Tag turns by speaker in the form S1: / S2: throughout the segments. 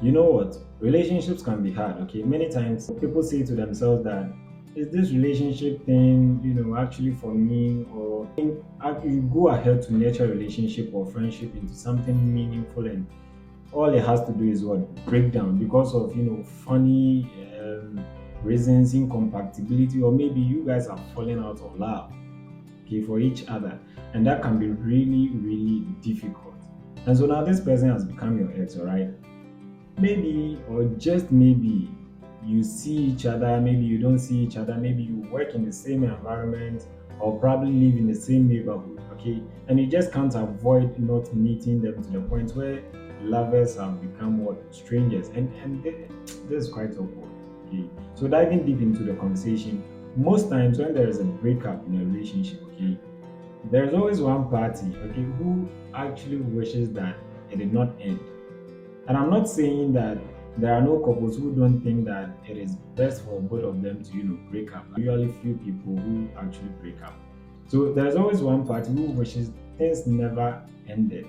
S1: You know what? Relationships can be hard, okay? Many times people say to themselves that, is this relationship thing, actually for me? Or you go ahead to nurture a relationship or friendship into something meaningful, and all it has to do is what? Break down because of, funny reasons, incompatibility, or maybe you guys are falling out of love, okay, for each other. And that can be really, really difficult. And so now this person has become your ex, all right? Maybe, or just maybe, you see each other, maybe you don't see each other, maybe you work in the same environment or probably live in the same neighborhood, okay? And you just can't avoid not meeting them to the point where lovers have become what? Strangers. This is quite awkward, okay? So diving deep into the conversation, most times when there is a breakup in a relationship, okay, there's always one party, okay, who actually wishes that it did not end. And I'm not saying that there are no couples who don't think that it is best for both of them to, break up. Usually few people who actually break up. So there's always one party who wishes things never ended.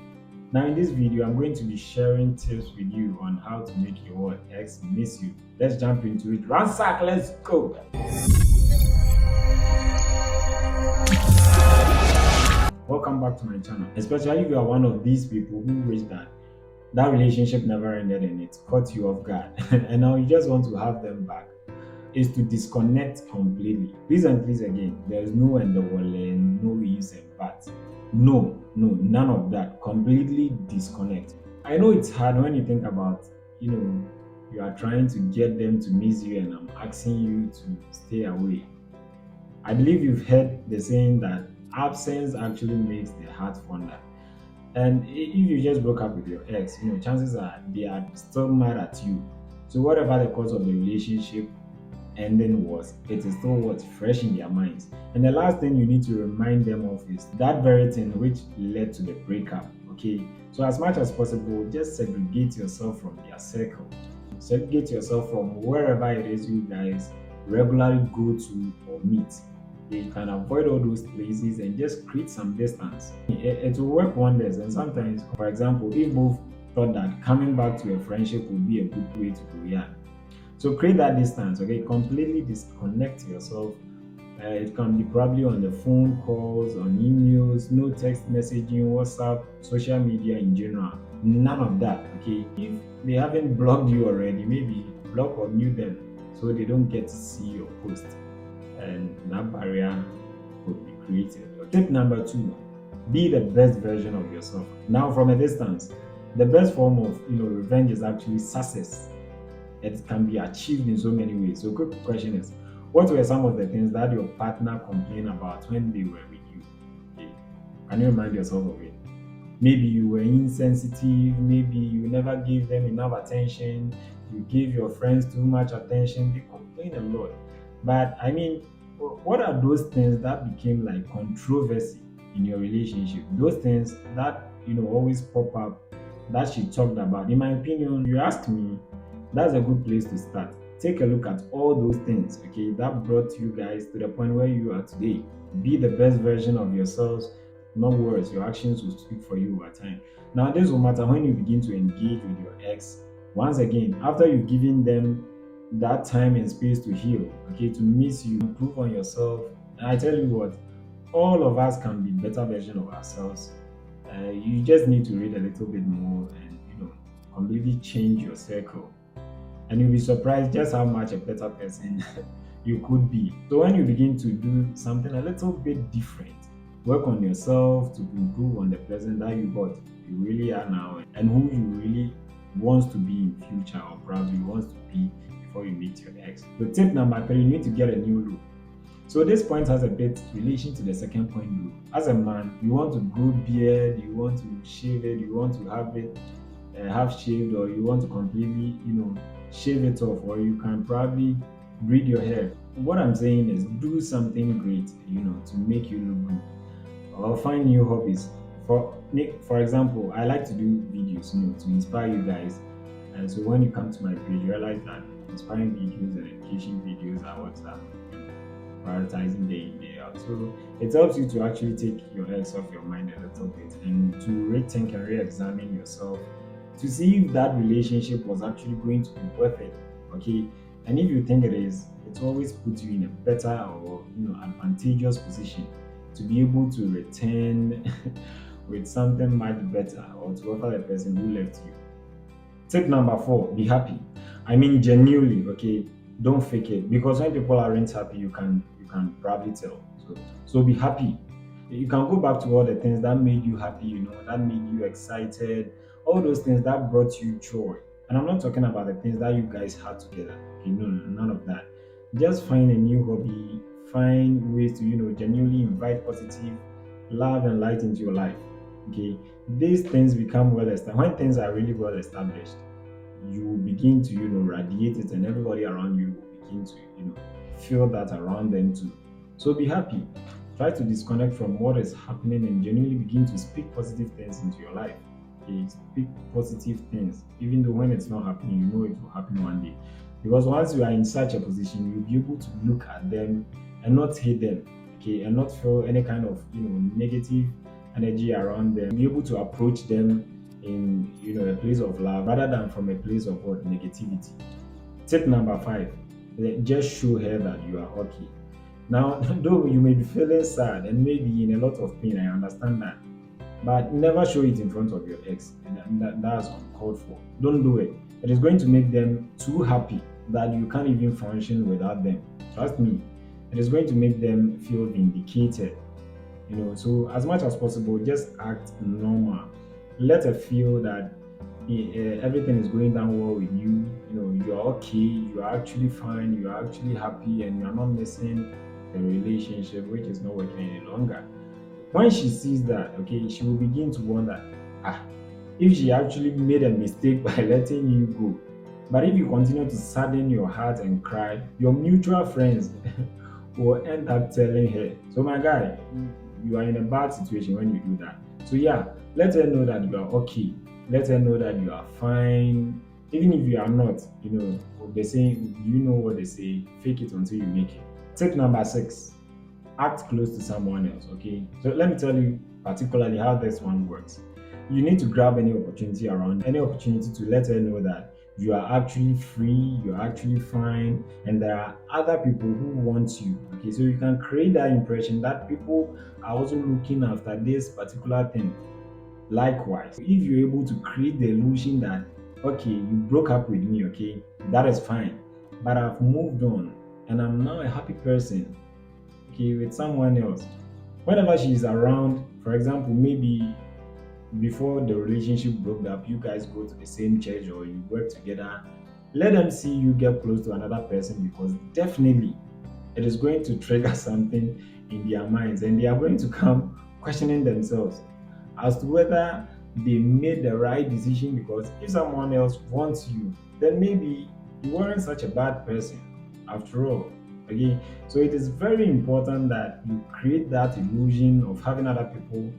S1: Now in this video, I'm going to be sharing tips with you on how to make your ex miss you. Let's jump into it. Ransack, let's go. Welcome back to my channel. Especially if you are one of these people who wish that relationship never ended and it caught you off guard and now you just want to have them back, is to disconnect completely. Please and please again, there's no and the and no ifs and buts. No, no, none of that. Completely disconnect. I know it's hard when you think about, you know, you are trying to get them to miss you and I'm asking you to stay away. I believe you've heard the saying that absence actually makes the heart fonder. And if you just broke up with your ex, chances are they are still mad at you. So whatever the cause of the relationship ending was, it is still what's fresh in their minds. And the last thing you need to remind them of is that very thing which led to the breakup. Okay. So as much as possible, just segregate yourself from their circle. Segregate yourself from wherever it is you guys regularly go to or meet. You can avoid all those places and just create some distance. It will work wonders. And sometimes, for example, if both thought that coming back to a friendship would be a good way to go, yeah. So create that distance, okay? Completely disconnect yourself. It can be probably on the phone calls, on emails, no text messaging, WhatsApp, social media in general. None of that, okay? If they haven't blocked you already, maybe block or mute them so they don't get to see your post, and that barrier could be created. Tip number 2, be the best version of yourself. Now, from a distance, the best form of revenge is actually success. It can be achieved in so many ways. So, quick question is, what were some of the things that your partner complained about when they were with you? Okay. Can you remind yourself of it? Maybe you were insensitive, maybe you never gave them enough attention, you gave your friends too much attention. They complain a lot. But I mean, what are those things that became like controversy in your relationship? Those things that always pop up that she talked about. In my opinion, you ask me, that's a good place to start. Take a look at all those things, okay, that brought you guys to the point where you are today. Be the best version of yourselves, not words. Your actions will speak for you over time. Now, this will matter when you begin to engage with your ex. Once again, after you've given them that time and space to heal, okay, to miss you, improve on yourself. And I tell you what, all of us can be better version of ourselves. You just need to read a little bit more and completely change your circle, and you'll be surprised just how much a better person you could be. So when you begin to do something a little bit different, work on yourself to improve on the person that you really are now, and who you really wants to be in future, or probably wants to be before you meet your ex. So tip number 3, you need to get a new look. So this point has a bit relation to the second point though. As a man, you want to grow beard, you want to shave it, you want to have it half shaved, or you want to completely, shave it off, or you can probably braid your hair. What I'm saying is do something great, to make you look good, or find new hobbies. For example, I like to do videos, to inspire you guys. And so when you come to my page, you realize that inspiring videos and education videos are what I'm prioritizing day in, day out. So it helps you to actually take your ex off your mind a little bit and to rethink and re-examine yourself to see if that relationship was actually going to be worth it. Okay. And if you think it is, it always puts you in a better or advantageous position to be able to return with something much better or to offer the person who left you. Tip number four, be happy. I mean genuinely, okay? Don't fake it. Because when people aren't happy, you can probably tell. So be happy. You can go back to all the things that made you happy, that made you excited, all those things that brought you joy. And I'm not talking about the things that you guys had together. Okay, no, none of that. Just find a new hobby, find ways to, genuinely invite positive love and light into your life. Okay, these things become well established. When things are really well established, you will begin to, radiate it, and everybody around you will begin to, feel that around them too. So be happy. Try to disconnect from what is happening and genuinely begin to speak positive things into your life. Okay, speak positive things, even though when it's not happening, it will happen one day. Because once you are in such a position, you'll be able to look at them and not hate them, okay, and not feel any kind of negative energy around them. Be able to approach them in a place of love rather than from a place of what negativity. Tip number five: just show her that you are okay. Now, though you may be feeling sad and maybe in a lot of pain, I understand that. But never show it in front of your ex. And that's uncalled for. Don't do it. It is going to make them too happy that you can't even function without them. Trust me. It is going to make them feel vindicated. So as much as possible, just act normal. Let her feel that everything is going down well with you. You are okay, you are actually fine, you are actually happy, and you are not missing the relationship, which is not working any longer. When she sees that, okay, she will begin to wonder, ah, if she actually made a mistake by letting you go. But if you continue to sadden your heart and cry, your mutual friends will end up telling her, so my guy, you are in a bad situation when you do that. So yeah, let her know that you are okay. Let her know that you are fine. Even if you are not, they say, you know what they say, fake it until you make it. Tip number six: act close to someone else. Okay, so let me tell you particularly how this one works. You need to grab any opportunity around, any opportunity to let her know that you are actually free, you're actually fine, and there are other people who want you. Okay, so you can create that impression that people are also looking after this particular thing. Likewise, if you're able to create the illusion that, okay, you broke up with me, okay, that is fine, but I've moved on and I'm now a happy person, okay, with someone else. Whenever she is around, for example, maybe before the relationship broke up, you guys go to the same church or you work together, let them see you get close to another person, because definitely it is going to trigger something in their minds, and they are going to come questioning themselves as to whether they made the right decision. Because if someone else wants you, then maybe you weren't such a bad person after all. Okay, so it is very important that you create that illusion of having other people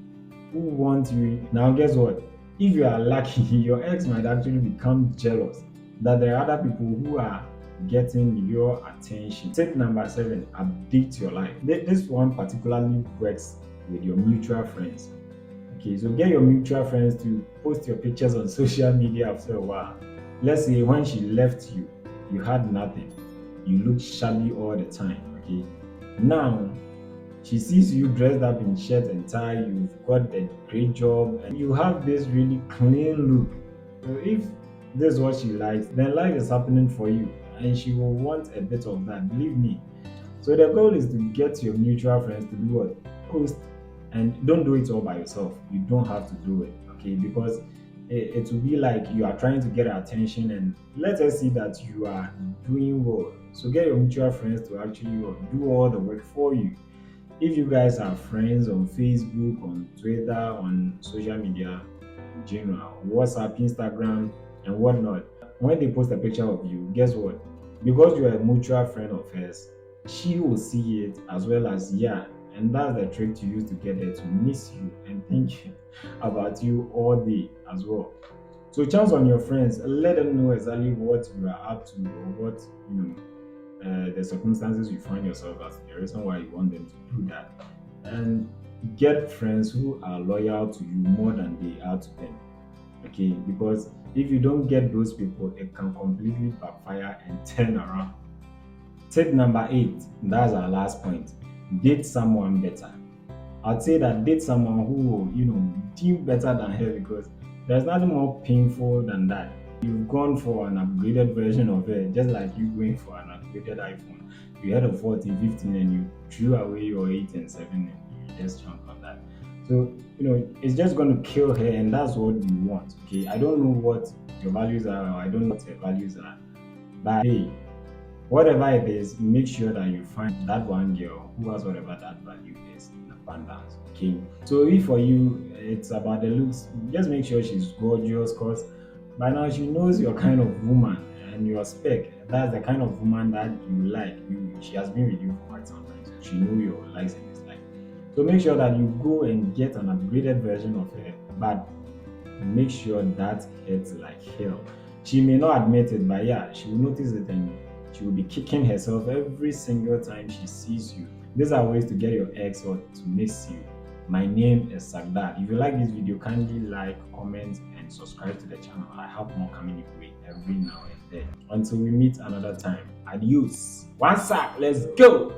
S1: who want you. Now, guess what? If you are lucky, your ex might actually become jealous that there are other people who are getting your attention. Tip number seven: update your life. This one particularly works with your mutual friends. Okay, so get your mutual friends to post your pictures on social media after a while. Let's say when she left you, you had nothing. You looked shabby all the time. Okay, now she sees you dressed up in shirt and tie, you've got a great job, and you have this really clean look. So if this is what she likes, then life is happening for you, and she will want a bit of that, believe me. So the goal is to get your mutual friends to do what? Post, and don't do it all by yourself. You don't have to do it, okay? Because it will be like you are trying to get her attention, and let her see that you are doing well. So get your mutual friends to actually do all the work for you. If you guys are friends on Facebook, on Twitter, on social media in general, WhatsApp, Instagram, and whatnot, when they post a picture of you, guess what? Because you are a mutual friend of hers, she will see it as well as, yeah. And that's the trick to use to get her to miss you and think about you all day as well. So chance on your friends, let them know exactly what you are up to, or what the circumstances you find yourself as, the reason why you want them to do that. And get friends who are loyal to you more than they are to them. Okay, because If you don't get those people, it can completely backfire and turn around. Tip number 8, that's our last point. Date someone better. I'd say that date someone who will, do better than her, because there's nothing more painful than that. You've gone for an upgraded version of her, just like you going for an upgraded iPhone. You had a 14, 15, and you threw away your 8 and 7 and you just jumped on that. So, it's just going to kill her, and that's what you want. Okay, I don't know what your values are, or I don't know what her values are, but hey, whatever it is, make sure that you find that one girl who has whatever that value is in abundance. Okay. So if for you it's about the looks, just make sure she's gorgeous, because by now she knows your kind of woman and your spec. That's the kind of woman that you like. She has been with you for quite some time, so she knows your likes and dislikes. So make sure that you go and get an upgraded version of her, but make sure that hits like hell. She may not admit it, but yeah, she will notice it and she will be kicking herself every single time she sees you. These are ways to get your ex or to miss you. My name is Sarkdad. If you like this video, kindly like, comment, and subscribe to the channel. I have more coming your way every now and then. Until we meet another time, adios. One sack, let's go.